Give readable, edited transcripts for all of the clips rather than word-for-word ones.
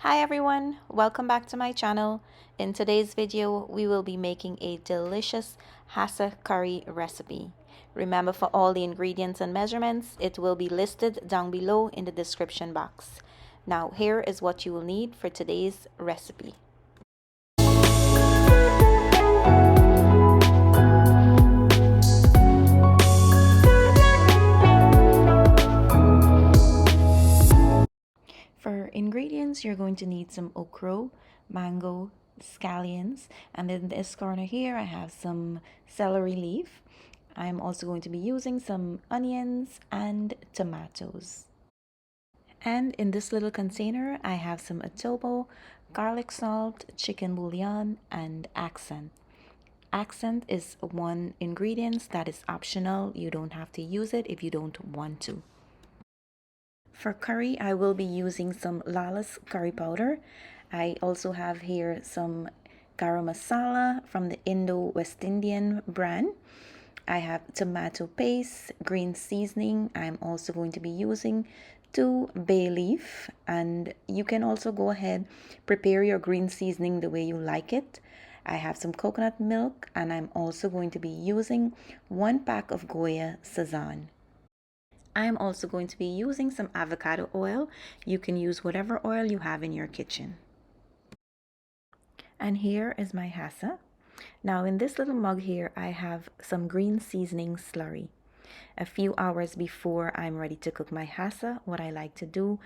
Hi everyone, welcome back to my channel. In today's video, we will be making a delicious Hassa curry recipe. Remember, for all the ingredients and measurements, it will be listed down below in the description box. Now here is what you will need for today's recipe. For ingredients, you're going to need some okro, mango, scallions, and in this corner here I have some celery leaf. I'm also going to be using some onions and tomatoes. And in this little container I have some adobo, garlic salt, chicken bouillon, and accent. Accent is one ingredient that is optional. You don't have to use it if you don't want to. For curry, I will be using some Lala's curry powder. I also have here some garam masala from the Indo-West Indian brand. I have tomato paste, green seasoning. I'm also going to be using 2 bay leaf, and you can also go ahead, prepare your green seasoning the way you like it. I have some coconut milk, and I'm also going to be using 1 pack of Goya Sazon. I'm also going to be using some avocado oil. You can use whatever oil you have in your kitchen. And here is my hassa. Now in this little mug here, I have some green seasoning slurry. A few hours before I'm ready to cook my hassa, what I like to do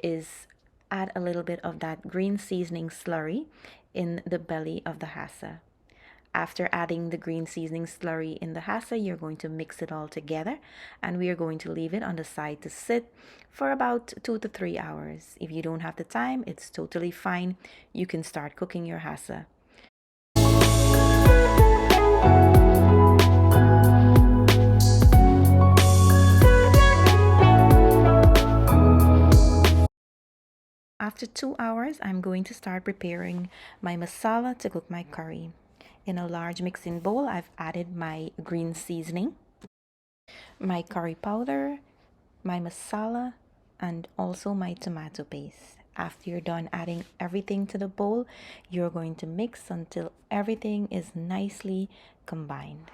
is add a little bit of that green seasoning slurry in the belly of the hassa. After adding the green seasoning slurry in the hassa, you're going to mix it all together, and we are going to leave it on the side to sit for about 2 to 3 hours. If you don't have the time, it's totally fine. You can start cooking your hassa. After 2 hours, I'm going to start preparing my masala to cook my curry. In a large mixing bowl, I've added my green seasoning, my curry powder, my masala, and also my tomato paste. After you're done adding everything to the bowl, you're going to mix until everything is nicely combined.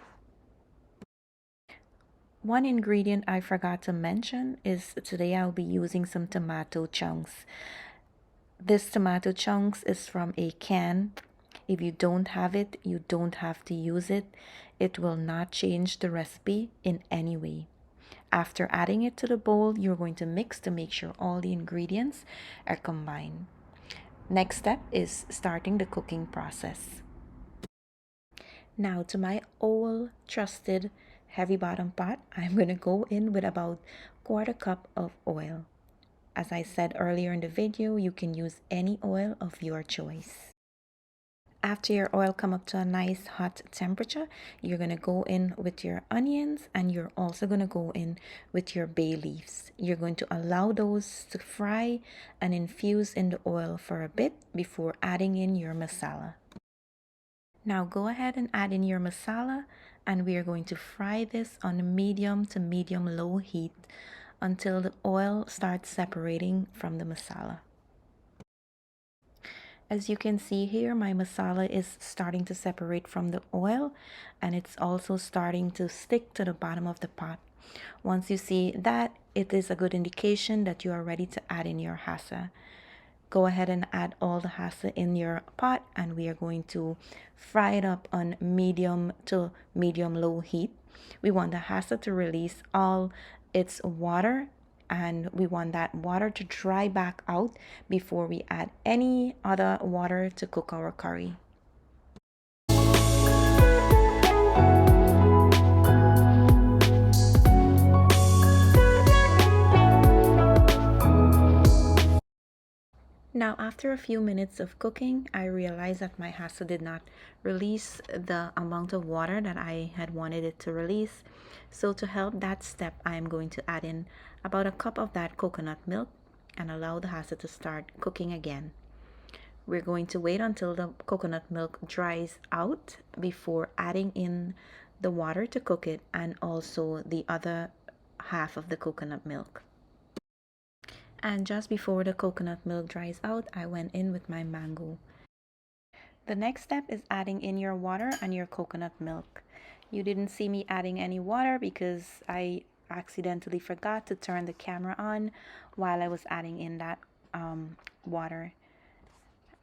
One ingredient I forgot to mention is today I'll be using some tomato chunks. This tomato chunks is from a can. If you don't have it, you don't have to use it. It will not change the recipe in any way. After adding it to the bowl, you're going to mix to make sure all the ingredients are combined. Next step is starting the cooking process. Now to my old trusted heavy bottom pot, I'm going to go in with about 1/4 cup of oil. As I said earlier in the video, you can use any oil of your choice. After your oil come up to a nice hot temperature, you're going to go in with your onions, and you're also going to go in with your bay leaves. You're going to allow those to fry and infuse in the oil for a bit before adding in your masala. Now go ahead and add in your masala, and we are going to fry this on medium to medium low heat until the oil starts separating from the masala. As you can see here, my masala is starting to separate from the oil, and it's also starting to stick to the bottom of the pot. Once you see that, it is a good indication that you are ready to add in your hassa. Go ahead and add all the hassa in your pot, and we are going to fry it up on medium to medium low heat. We want the hassa to release all its water, and we want that water to dry back out before we add any other water to cook our curry. Now after a few minutes of cooking, I realized that my hassa did not release the amount of water that I had wanted it to release. So to help that step, I am going to add in about a cup of that coconut milk and allow the hassa to start cooking again. We're going to wait until the coconut milk dries out before adding in the water to cook it, and also the other half of the coconut milk. And just before the coconut milk dries out, I went in with my mango. The next step is adding in your water and your coconut milk. You didn't see me adding any water because I accidentally forgot to turn the camera on while I was adding in that water.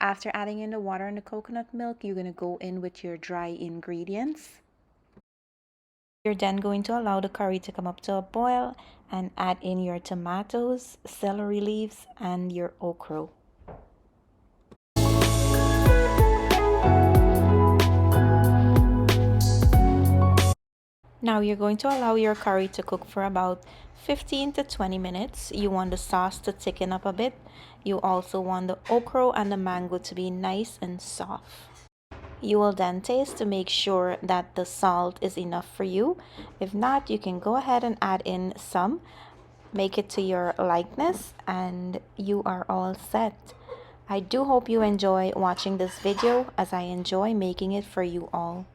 After adding in the water and the coconut milk, you're going to go in with your dry ingredients. You're then going to allow the curry to come up to a boil and add in your tomatoes, celery leaves, and your okro. Now you're going to allow your curry to cook for about 15 to 20 minutes. You want the sauce to thicken up a bit. You also want the okra and the mango to be nice and soft. You will then taste to make sure that the salt is enough for you. If not, you can go ahead and add in some. Make it to your likeness and you are all set. I do hope you enjoy watching this video as I enjoy making it for you all.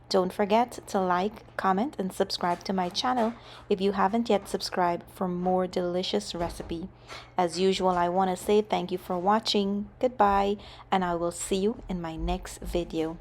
Don't forget to like, comment, and subscribe to my channel if you haven't yet subscribed for more delicious recipe. As usual, I want to say thank you for watching, goodbye, and I will see you in my next video.